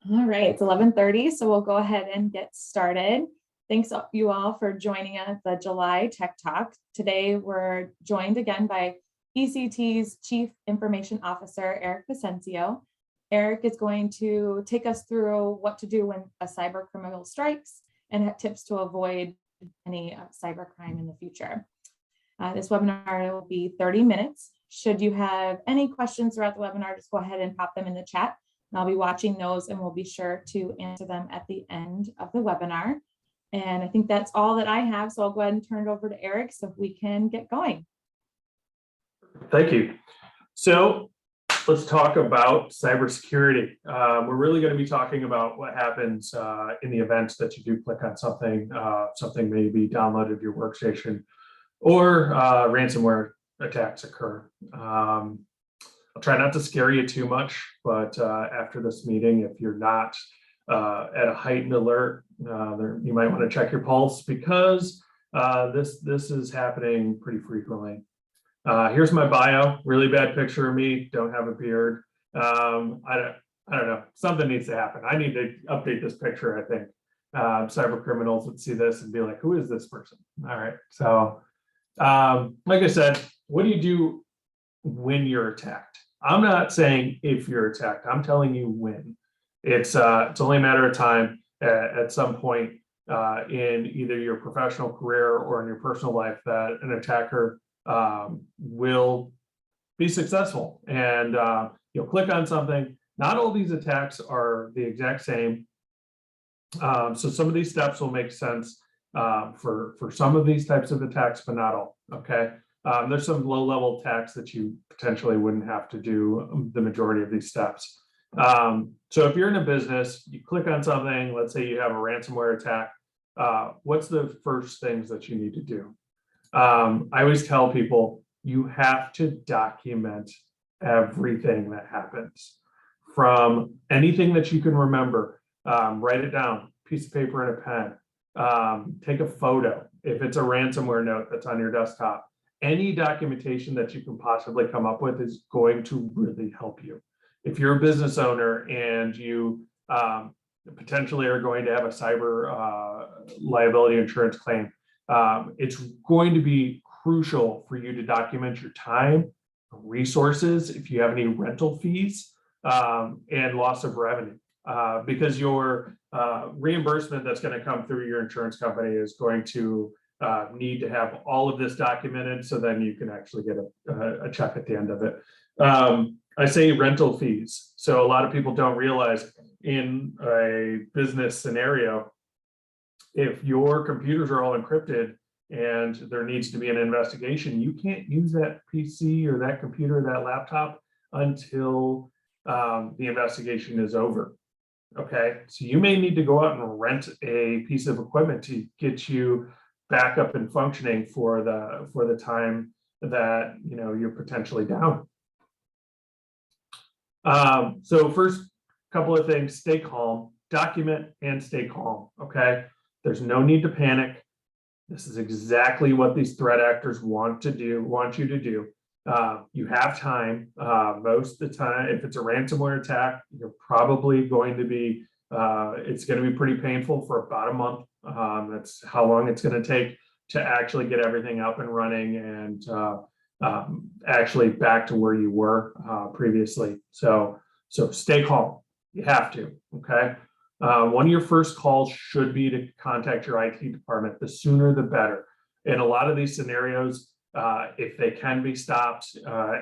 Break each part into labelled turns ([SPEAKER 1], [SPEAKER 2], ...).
[SPEAKER 1] All right, it's 11:30, so we'll go ahead and get started. Thanks you all for joining us at the July Tech Talk. Today, we're joined again by ECT's Chief Information Officer, Eder Vicencio. Eric is going to take us through what to do when a cyber criminal strikes and tips to avoid any cybercrime in the future. This webinar will be 30 minutes. Should you have any questions throughout the webinar, just go ahead and pop them in the chat. And I'll be watching those and we'll be sure to answer them at the end of the webinar. And I think that's all that I have. So I'll go ahead and turn it over to Eric so we can get going.
[SPEAKER 2] Thank you. So let's talk about cybersecurity. We're really going to be talking about what happens in the event that you do click on something, something may be downloaded to your workstation, or ransomware attacks occur. I'll try not to scare you too much, but after this meeting, if you're not at a heightened alert, you might want to check your pulse, because this is happening pretty frequently. Here's my bio. Really bad picture of me. Don't have a beard. I don't know. Something needs to happen. I need to update this picture, I think. Cyber criminals would see this and be like, who is this person? All right. So like I said, what do you do when you're attacked? I'm not saying if you're attacked. I'm telling you when. It's only a matter of time at some point in either your professional career or in your personal life that an attacker will be successful. And you'll click on something. Not all these attacks are the exact same. So some of these steps will make sense for some of these types of attacks, but not all. Okay. There's some low-level attacks that you potentially wouldn't have to do the majority of these steps. So if you're in a business, you click on something, let's say you have a ransomware attack, what's the first things that you need to do? I always tell people, you have to document everything that happens. From anything that you can remember, write it down, piece of paper and a pen, take a photo. If it's a ransomware note that's on your desktop, any documentation that you can possibly come up with is going to really help you. If you're a business owner and you potentially are going to have a cyber liability insurance claim, it's going to be crucial for you to document your time, resources, if you have any rental fees, and loss of revenue, because your reimbursement that's going to come through your insurance company is going to need to have all of this documented, so then you can actually get a check at the end of it. I say rental fees. So a lot of people don't realize in a business scenario, if your computers are all encrypted and there needs to be an investigation, you can't use that PC or that computer, that laptop, until the investigation is over. Okay, so you may need to go out and rent a piece of equipment to get you back up and functioning for the time that you're potentially down. So first couple of things: stay calm, document, and stay calm. Okay, there's no need to panic. This is exactly what these threat actors want you to do. You have time. Most of the time, if it's a ransomware attack, you're probably going to be, it's going to be pretty painful for about a month. That's how long it's going to take to actually get everything up and running and actually back to where you were previously. So stay calm. You have to. Okay. One of your first calls should be to contact your IT department. The sooner the better. In a lot of these scenarios, if they can be stopped,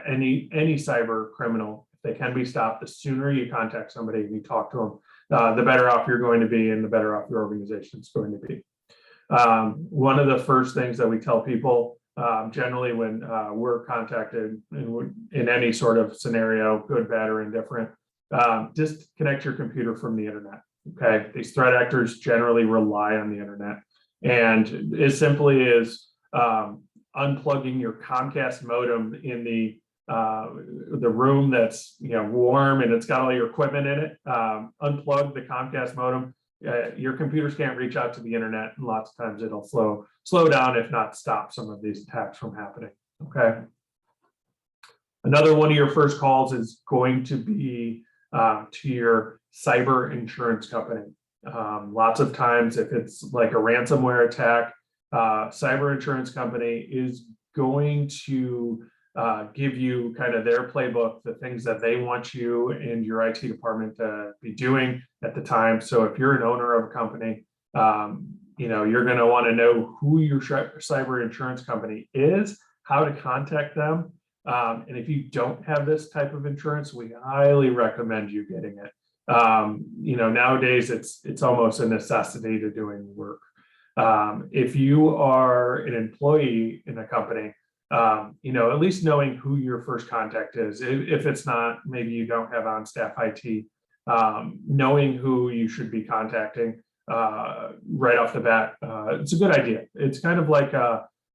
[SPEAKER 2] any cyber criminal, if they can be stopped, the sooner you contact somebody and you talk to them, the better off you're going to be and the better off your organization is going to be. One of the first things that we tell people generally when we're contacted in any sort of scenario, good, bad, or indifferent, disconnect your computer from the internet. Okay, these threat actors generally rely on the internet, and as simply as unplugging your Comcast modem in the room that's warm and it's got all your equipment in it. Unplug the Comcast modem. Your computers can't reach out to the internet, and lots of times it'll slow down, if not stop, some of these attacks from happening. Okay. Another one of your first calls is going to be to your cyber insurance company. Lots of times, if it's like a ransomware attack, cyber insurance company is going to give you kind of their playbook, the things that they want you and your IT department to be doing at the time. So if you're an owner of a company, you're going to want to know who your cyber insurance company is, how to contact them. And if you don't have this type of insurance, we highly recommend you getting it. Nowadays it's almost a necessity to doing work. If you are an employee in a company, at least knowing who your first contact is. If it's not, maybe you don't have on-staff IT, knowing who you should be contacting right off the bat, it's a good idea. It's kind of like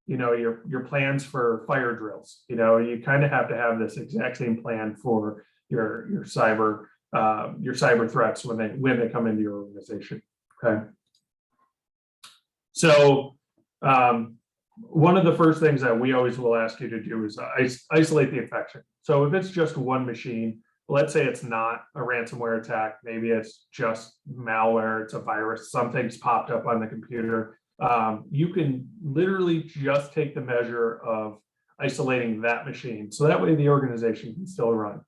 [SPEAKER 2] your plans for fire drills. You kind of have to have this exact same plan for your cyber threats when they come into your organization. Okay. So one of the first things that we always will ask you to do is isolate the infection. So if it's just one machine, let's say it's not a ransomware attack, maybe it's just malware, it's a virus, something's popped up on the computer. You can literally just take the measure of isolating that machine. So that way the organization can still run.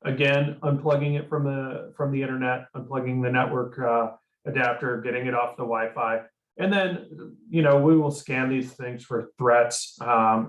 [SPEAKER 2] Again, unplugging it from the internet, unplugging the network adapter, getting it off the Wi-Fi. And then, we will scan these things for threats.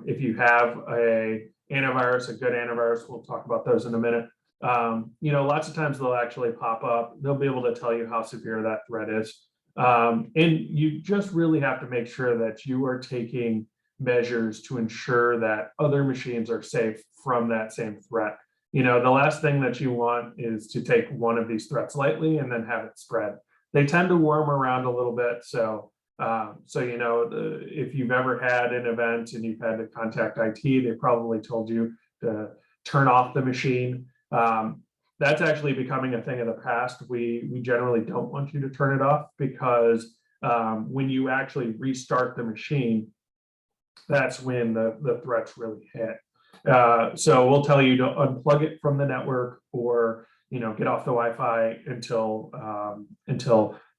[SPEAKER 2] If you have a good antivirus, we'll talk about those in a minute. Lots of times they'll actually pop up. They'll be able to tell you how severe that threat is. And you just really have to make sure that you are taking measures to ensure that other machines are safe from that same threat. The last thing that you want is to take one of these threats lightly and then have it spread. They tend to worm around a little bit. So if you've ever had an event and you've had to contact IT, they probably told you to turn off the machine. That's actually becoming a thing of the past. We generally don't want you to turn it off because when you actually restart the machine, that's when the threats really hit. So we'll tell you to unplug it from the network or get off the Wi-Fi until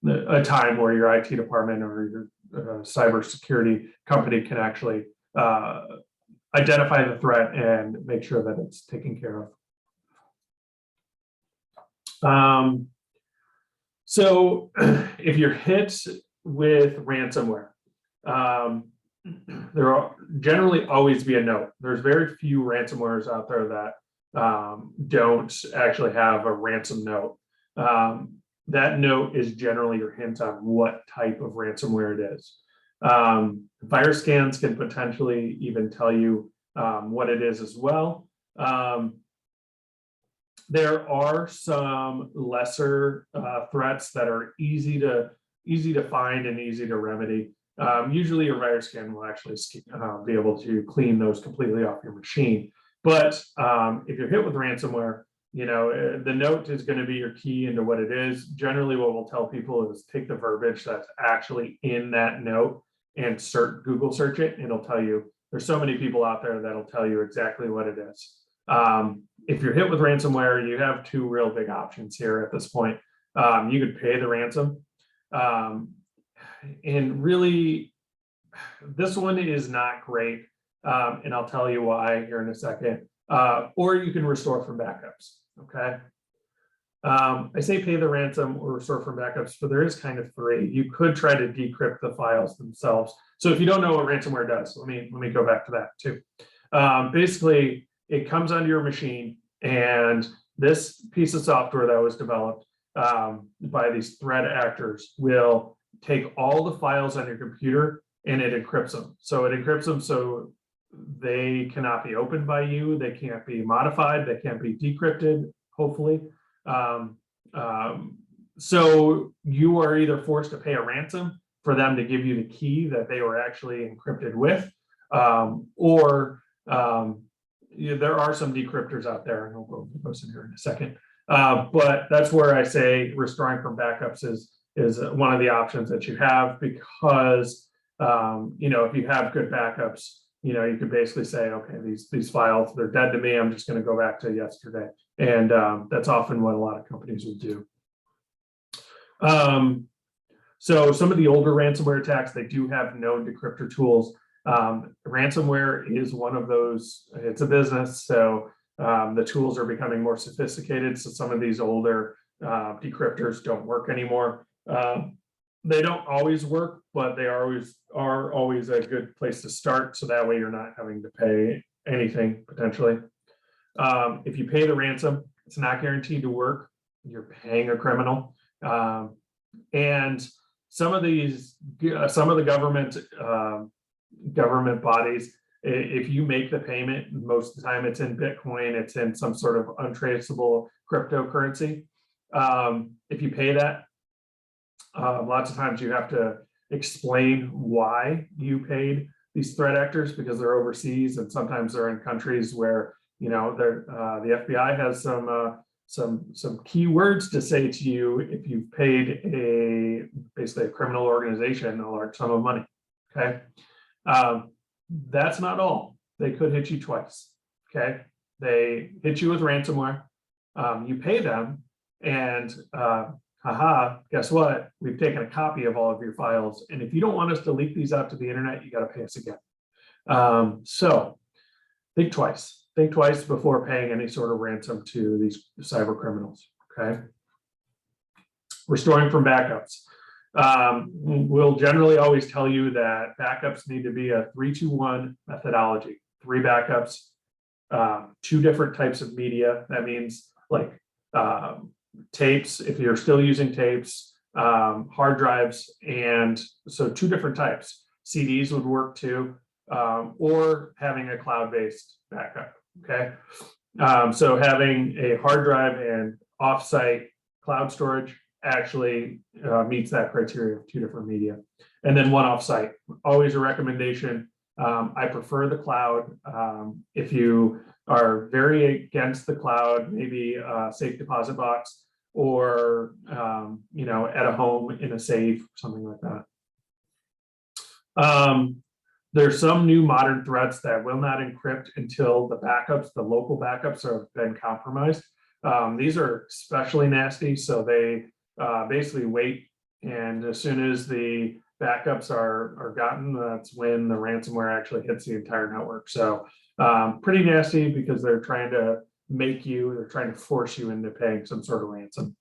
[SPEAKER 2] a time where your IT department or your cybersecurity company can actually identify the threat and make sure that it's taken care of. So if you're hit with ransomware, there will generally always be a note. There's very few ransomwares out there that don't actually have a ransom note. That note is generally your hint on what type of ransomware it is. Virus scans can potentially even tell you what it is as well. There are some lesser threats that are easy to find and easy to remedy. Usually your virus scan will actually be able to clean those completely off your machine. But if you're hit with ransomware, the note is going to be your key into what it is. Generally, what we'll tell people is take the verbiage that's actually in that note and Google search it, and it'll tell you. There's so many people out there that'll tell you exactly what it is. If you're hit with ransomware, you have two real big options here at this point. You could pay the ransom. And really, this one is not great. And I'll tell you why here in a second. Or you can restore from backups. Okay. I say pay the ransom or restore from backups, but there is kind of three. You could try to decrypt the files themselves. So if you don't know what ransomware does, let me go back to that too. Basically, it comes onto your machine, and this piece of software that was developed by these threat actors will take all the files on your computer and it encrypts them. So it encrypts them so they cannot be opened by you. They can't be modified. They can't be decrypted, hopefully. So you are either forced to pay a ransom for them to give you the key that they were actually encrypted with, or there are some decryptors out there, and we'll go into those in here in a second. But that's where I say restoring from backups is one of the options that you have, because if you have good backups, you could basically say, okay, these files, they're dead to me. I'm just going to go back to yesterday. And that's often what a lot of companies will do. So some of the older ransomware attacks, they do have known decryptor tools. Ransomware is one of those. It's a business, so the tools are becoming more sophisticated. So some of these older decryptors don't work anymore. They don't always work, but they are always a good place to start. So that way you're not having to pay anything potentially. If you pay the ransom, it's not guaranteed to work. You're paying a criminal. And some of the government bodies, if you make the payment, most of the time it's in Bitcoin, it's in some sort of untraceable cryptocurrency. If you pay that, lots of times you have to explain why you paid these threat actors, because they're overseas and sometimes they're in countries where, the FBI has some key words to say to you if you've paid basically a criminal organization a large sum of money. Okay, that's not all. They could hit you twice. Okay, they hit you with ransomware. You pay them, and guess what? We've taken a copy of all of your files, and if you don't want us to leak these out to the internet, you got to pay us again. So think twice. Think twice before paying any sort of ransom to these cyber criminals. Okay. Restoring from backups. We'll generally always tell you that backups need to be a 3-2-1 methodology. 3 backups, 2 different types of media. That means like tapes, if you're still using tapes, hard drives, and so 2 different types. CDs would work too, or having a cloud-based backup. Okay, so having a hard drive and offsite cloud storage actually meets that criteria of 2 different media, and then 1 offsite. Always a recommendation. I prefer the cloud. If you are very against the cloud, maybe a safe deposit box, or at a home in a safe, something like that. There's some new modern threats that will not encrypt until the local backups have been compromised. These are especially nasty, so they basically wait, and as soon as the backups are gotten, that's when the ransomware actually hits the entire network. So pretty nasty, because they're trying to they're trying to force you into paying some sort of ransom.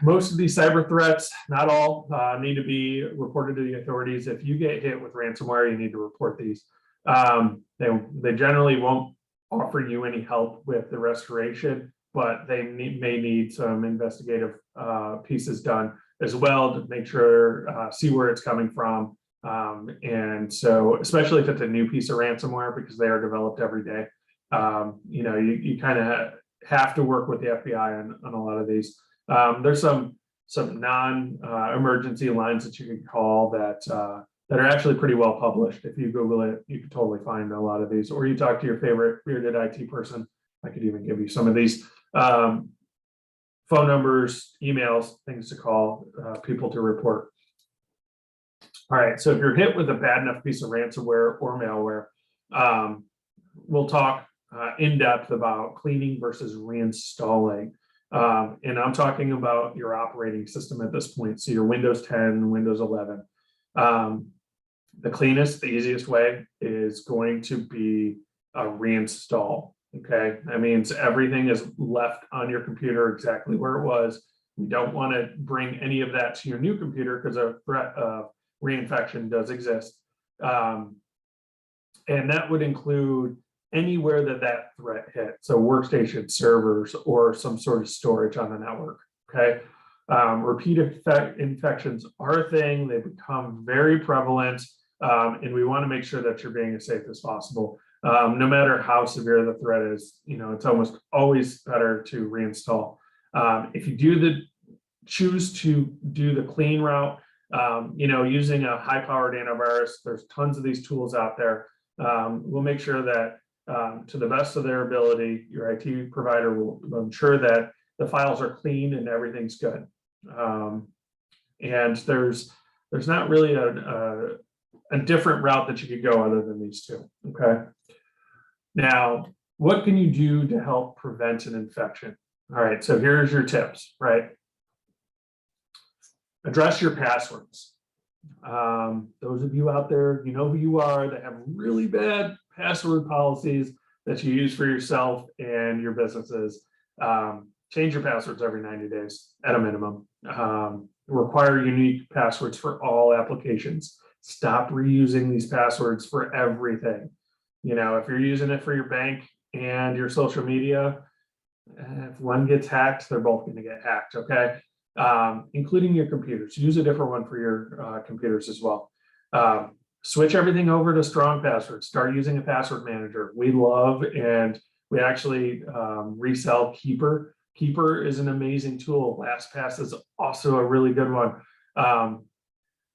[SPEAKER 2] Most of these cyber threats, not all, need to be reported to the authorities. If you get hit with ransomware, you need to report these. They generally won't offer you any help with the restoration, but they may need some investigative pieces done as well to make sure, see where it's coming from. And so, especially if it's a new piece of ransomware, because they are developed every day, you kind of have to work with the FBI on a lot of these. There's some non-emergency lines that you can call that are actually pretty well published. If you Google it, you can totally find a lot of these, or you talk to your favorite bearded IT person. I could even give you some of these phone numbers, emails, things to call, people to report. All right, so if you're hit with a bad enough piece of ransomware or malware, we'll talk in depth about cleaning versus reinstalling. And I'm talking about your operating system at this point. So your Windows 10, Windows 11. The cleanest, the easiest way is going to be a reinstall. Okay, that means everything is left on your computer exactly where it was. We don't want to bring any of that to your new computer, because a threat of reinfection does exist. And that would include anywhere that threat hit. So workstation, servers, or some sort of storage on the network. Okay. Repeat infections are a thing. They become very prevalent. And we want to make sure that you're being as safe as possible. No matter how severe the threat is, it's almost always better to reinstall. If you choose to do the clean route, using a high-powered antivirus, there's tons of these tools out there. We'll make sure that to the best of their ability, your IT provider will ensure that the files are clean and everything's good. And there's not really a different route that you could go other than these two, okay? Now, what can you do to help prevent an infection? All right, so here's your tips, right? Address your passwords. Those of you out there, you know who you are, that have really bad password policies that you use for yourself and your businesses. Change your passwords every 90 days at a minimum. Require unique passwords for all applications. Stop reusing these passwords for everything. You know, if you're using it for your bank and your social media, if one gets hacked, they're both going to get hacked, okay? Including your computers. Use a different one for your computers as well. Switch everything over to strong passwords. Start using a password manager. We love and we actually resell Keeper. Keeper is an amazing tool. LastPass is also a really good one.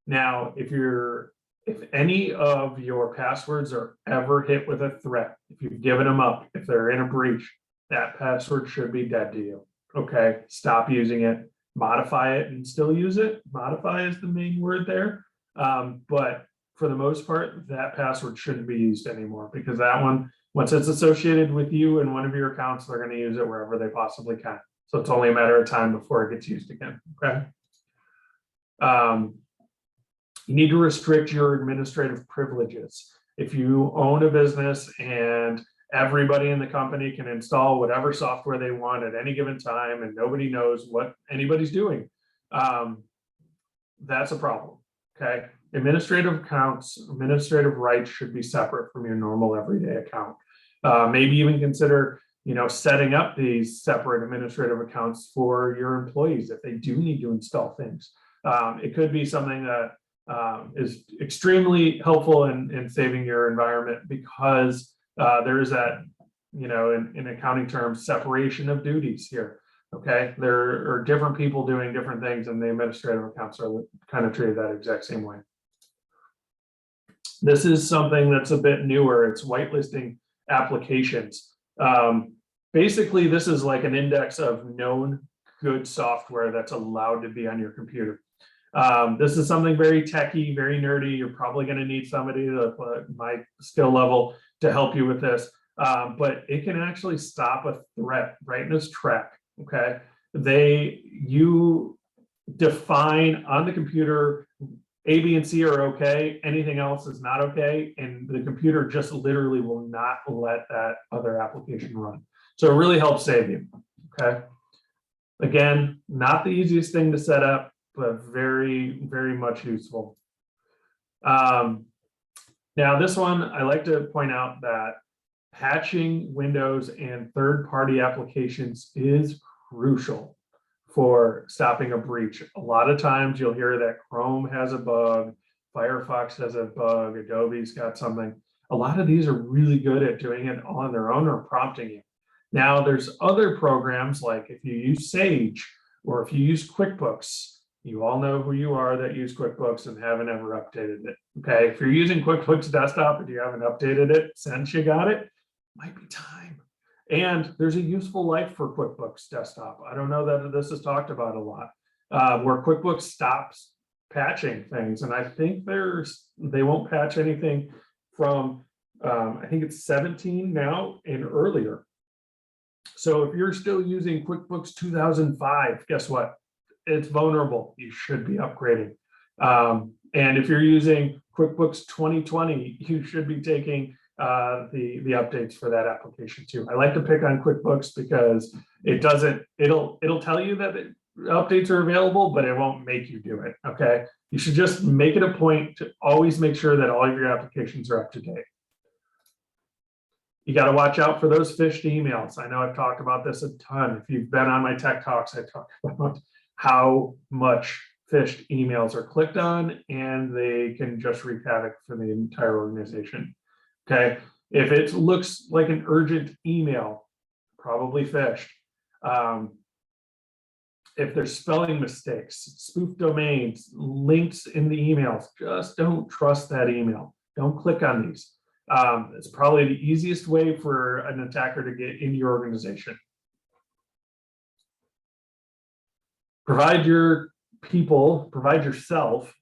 [SPEAKER 2] Now, if any of your passwords are ever hit with a threat, if you've given them up, if they're in a breach, that password should be dead to you. Okay, stop using it. Modify it and still use it. Modify is the main word there. But for the most part, that password shouldn't be used anymore, because that one, once it's associated with you and one of your accounts, they're going to use it wherever they possibly can. So it's only a matter of time before it gets used again. Okay. You need to restrict your administrative privileges. If you own a business and everybody in the company can install whatever software they want at any given time and nobody knows what anybody's doing, that's a problem, okay? Administrative accounts, administrative rights should be separate from your normal everyday account. Maybe even consider, you know, setting up these separate administrative accounts for your employees if they do need to install things. It could be something that is extremely helpful in saving your environment, because there is that, you know, in accounting terms, separation of duties here. Okay, there are different people doing different things, and the administrative accounts are kind of treated that exact same way. This is something that's a bit newer. It's whitelisting applications. Basically, this is like an index of known good software that's allowed to be on your computer. This is something very techy, very nerdy. You're probably going to need somebody to my skill level to help you with this, but it can actually stop a threat right in its track. Okay, you define on the computer A, B, and C are okay. Anything else is not okay, and the computer just literally will not let that other application run. So it really helps save you. Okay, again, not the easiest thing to set up, but very, very much useful. Now, this one, I like to point out that patching Windows and third-party applications is crucial for stopping a breach. A lot of times you'll hear that Chrome has a bug, Firefox has a bug, Adobe's got something. A lot of these are really good at doing it all on their own or prompting you. Now, there's other programs, like if you use Sage or if you use QuickBooks. You all know who you are that use QuickBooks and haven't ever updated it. Okay, if you're using QuickBooks Desktop and you haven't updated it since you got it, might be time. And there's a useful life for QuickBooks Desktop. I don't know that this is talked about a lot, where QuickBooks stops patching things, and I think they won't patch anything from I think it's 17 now and earlier. So if you're still using QuickBooks 2005, guess what? It's vulnerable. You should be upgrading. And if you're using QuickBooks 2020, you should be taking the updates for that application too. I like to pick on QuickBooks because it'll tell you that updates are available, but it won't make you do it. Okay, you should just make it a point to always make sure that all of your applications are up to date. You got to watch out for those phished emails. I know I've talked about this a ton. If you've been on my tech talks, I talk about how much phished emails are clicked on, and they can just wreak havoc for the entire organization. Okay, if it looks like an urgent email, probably phished. If there's spelling mistakes, spoof domains, links in the emails, just don't trust that email. Don't click on these. It's probably the easiest way for an attacker to get into your organization. Provide your people,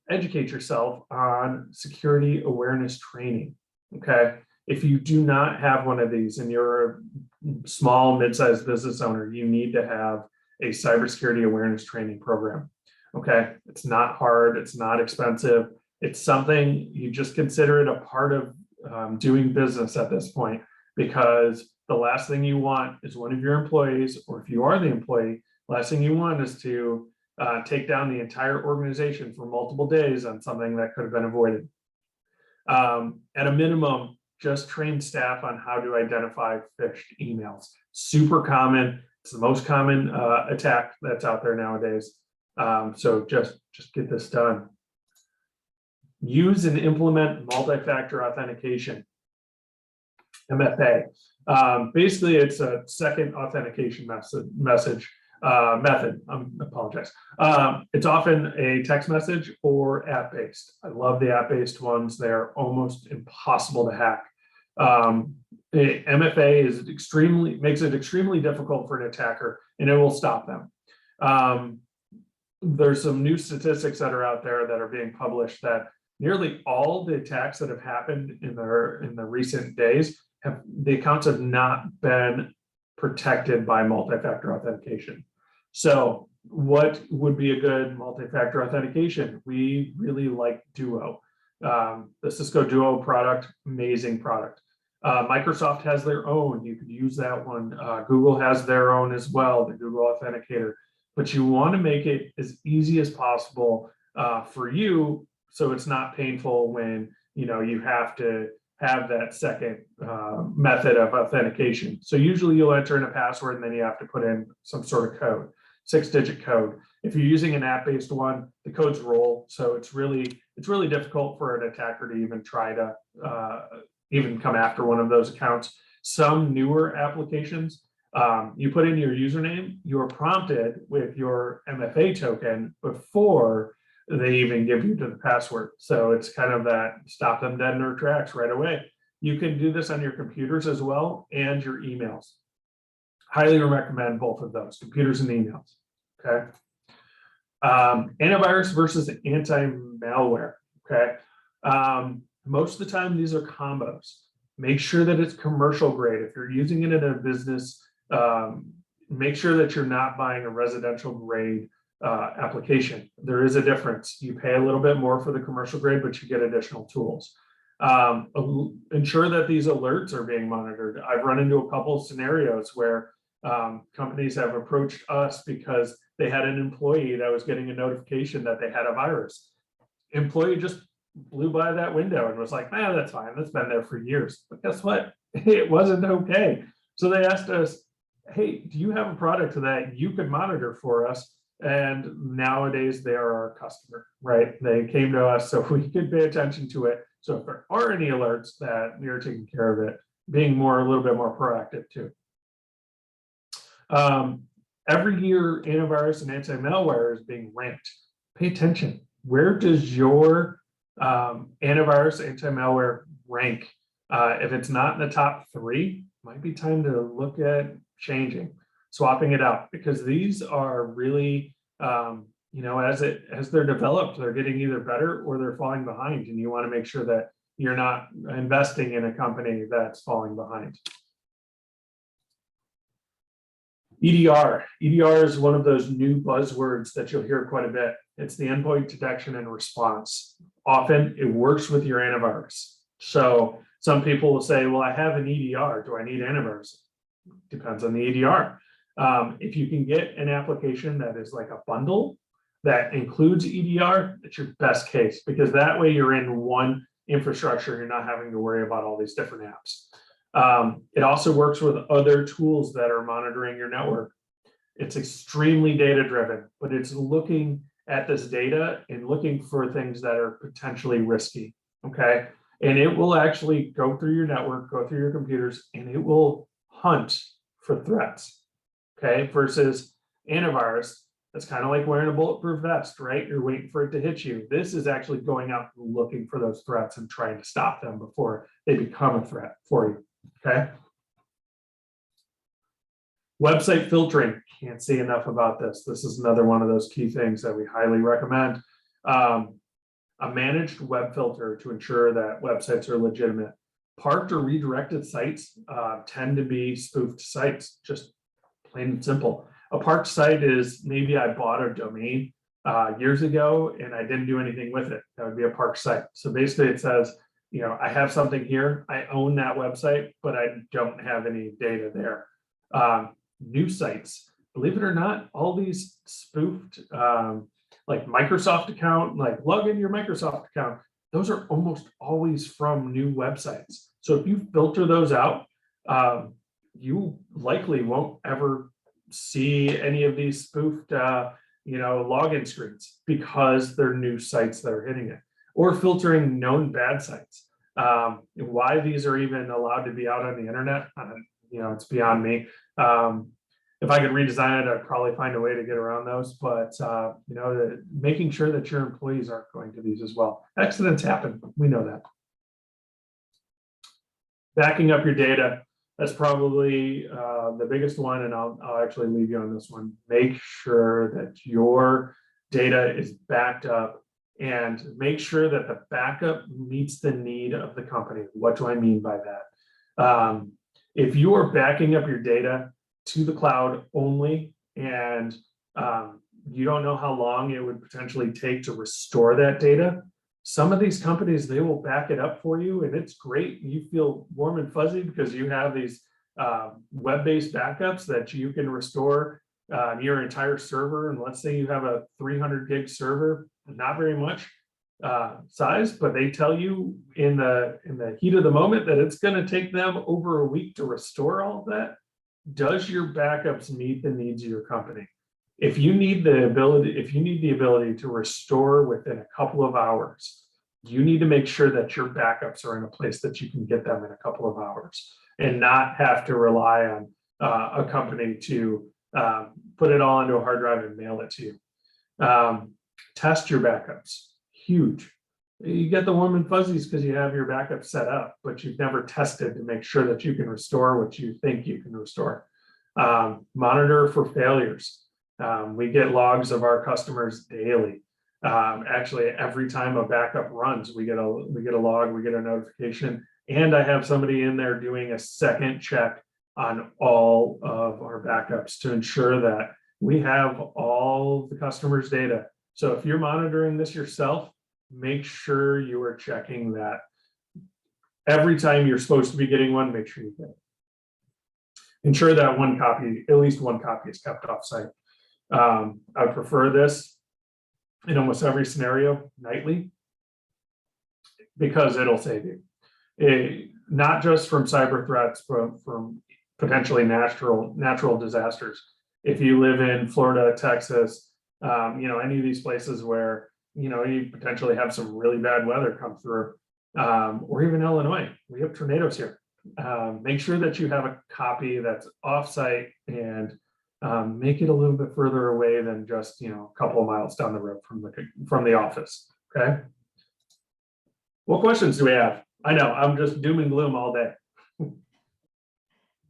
[SPEAKER 2] educate yourself on security awareness training, okay? If you do not have one of these and you're a small, mid-sized business owner, you need to have a cybersecurity awareness training program, okay? It's not hard, it's not expensive. It's something you just consider it a part of doing business at this point, because the last thing you want is one of your employees, or if you are the employee, last thing you want is to take down the entire organization for multiple days on something that could have been avoided. At a minimum, just train staff on how to identify phished emails. Super common. It's the most common attack that's out there nowadays. So just get this done. Use and implement multi-factor authentication, MFA. Basically, it's a second authentication method. I apologize. It's often a text message or app-based. I love the app-based ones. They're almost impossible to hack. MFA makes it extremely difficult for an attacker, and it will stop them. There's some new statistics that are out there that are being published that nearly all the attacks that have happened in the recent days the accounts have not been protected by multi-factor authentication. So what would be a good multi-factor authentication? We really like Duo. The Cisco Duo product, amazing product. Microsoft has their own, you could use that one. Google has their own as well, the Google Authenticator. But you want to make it as easy as possible for you, so it's not painful when you have to have that second method of authentication. So usually you'll enter in a password and then you have to put in some sort of code, 6-digit code. If you're using an app-based one, the codes roll. So it's really difficult for an attacker to even try to even come after one of those accounts. Some newer applications, you put in your username, you're prompted with your MFA token before they even give you to the password. So it's kind of that stop them dead in their tracks right away. You can do this on your computers as well and your emails. Highly recommend both of those, computers and emails, okay? Antivirus versus anti-malware, okay? Most of the time, these are combos. Make sure that it's commercial grade. If you're using it in a business, make sure that you're not buying a residential grade application. There is a difference. You pay a little bit more for the commercial grade, but you get additional tools. Ensure that these alerts are being monitored. I've run into a couple of scenarios where companies have approached us because they had an employee that was getting a notification that they had a virus. Employee just blew by that window and was like, "Man, that's fine. That's been there for years." But guess what? It wasn't okay. So they asked us, "Hey, do you have a product that you could monitor for us?" And nowadays they are our customer, right? They came to us so we could pay attention to it. So if there are any alerts, that we are taking care of it, being a little bit more proactive too. Every year, antivirus and anti-malware is being ranked. Pay attention. Where does your antivirus, anti-malware rank? If it's not in the top 3, might be time to look at changing, swapping it out, because these are really, as they're developed, they're getting either better or they're falling behind, and you want to make sure that you're not investing in a company that's falling behind. EDR. EDR is one of those new buzzwords that you'll hear quite a bit. It's the endpoint detection and response. Often it works with your antivirus. So some people will say, well, I have an EDR. Do I need antivirus? Depends on the EDR. If you can get an application that is like a bundle that includes EDR, it's your best case, because that way you're in one infrastructure. You're not having to worry about all these different apps. It also works with other tools that are monitoring your network. It's extremely data driven, but it's looking at this data and looking for things that are potentially risky, okay? And it will actually go through your network, go through your computers, and it will hunt for threats, okay? Versus antivirus, that's kind of like wearing a bulletproof vest, right? You're waiting for it to hit you. This is actually going out and looking for those threats and trying to stop them before they become a threat for you, okay? Website filtering, can't say enough about this. This is another one of those key things that we highly recommend. A managed web filter to ensure that websites are legitimate. Parked or redirected sites tend to be spoofed sites, just plain and simple. A parked site is maybe I bought a domain years ago and I didn't do anything with it. That would be a parked site. So basically it says, you know, I have something here, I own that website, but I don't have any data there. New sites, believe it or not, all these spoofed like Microsoft account, like log in your Microsoft account, those are almost always from new websites. So if you filter those out, you likely won't ever see any of these spoofed login screens because they're new sites that are hitting it, or filtering known bad sites. Why these are even allowed to be out on the internet, it's beyond me. If I could redesign it, I'd probably find a way to get around those, but making sure that your employees aren't going to these as well. Accidents happen, we know that. Backing up your data, that's probably the biggest one, and I'll actually leave you on this one. Make sure that your data is backed up, and make sure that the backup meets the need of the company. What do I mean by that? If you are backing up your data to the cloud only, and you don't know how long it would potentially take to restore that data, some of these companies, they will back it up for you, and it's great. You feel warm and fuzzy because you have these web-based backups that you can restore your entire server. And let's say you have a 300 gig server, not very much size, but they tell you in the heat of the moment that it's going to take them over a week to restore all of that. Does your backups meet the needs of your company? If you need the ability to restore within a couple of hours, you need to make sure that your backups are in a place that you can get them in a couple of hours, and not have to rely on a company to put it all into a hard drive and mail it to you. Test your backups, huge. You get the warm and fuzzies because you have your backup set up, but you've never tested to make sure that you can restore what you think you can restore. Monitor for failures. We get logs of our customers daily. Actually, every time a backup runs, we get a log, we get a notification, and I have somebody in there doing a second check on all of our backups to ensure that we have all the customers' data. So if you're monitoring this yourself, make sure you are checking that every time you're supposed to be getting one. Make sure you get it. Ensure that at least one copy is kept offsite. I would prefer this in almost every scenario nightly, because it'll save you. Not just from cyber threats, but from potentially natural disasters. If you live in Florida, Texas, any of these places where you potentially have some really bad weather come through, or even Illinois, we have tornadoes here. Make sure that you have a copy that's offsite, and make it a little bit further away than just a couple of miles down the road from the office. Okay. What questions do we have? I know I'm just doom and gloom all day.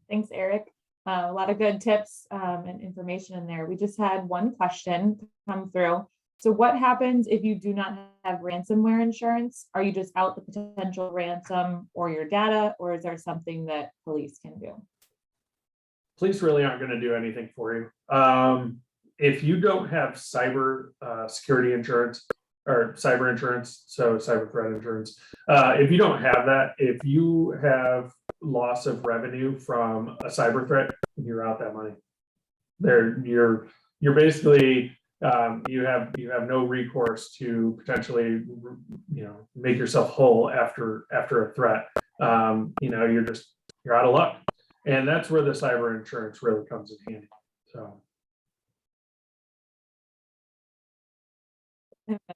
[SPEAKER 1] Thanks, Eric. A lot of good tips and information in there. We just had one question come through. So what happens if you do not have ransomware insurance? Are you just out the potential ransom or your data, or is there something that police can do?
[SPEAKER 2] Police really aren't going to do anything for you. If you don't have cyber security insurance or cyber insurance, so cyber threat insurance, if you don't have that, if you have loss of revenue from a cyber threat, you're out that money. You're basically you have no recourse to potentially make yourself whole after a threat. You're out of luck, and that's where the cyber insurance really comes in handy. So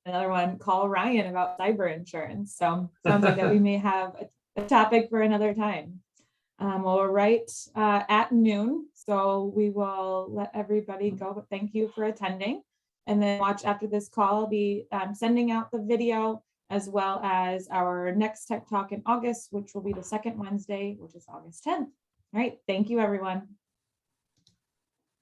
[SPEAKER 1] another one, call Ryan about cyber insurance. So sounds like that we may have a topic for another time. Well, we're right at noon, so we will let everybody go, but thank you for attending. And then watch after this call. I'll be sending out the video, as well as our next Tech Talk in August, which will be the second Wednesday, which is August 10th. All right, thank you, everyone.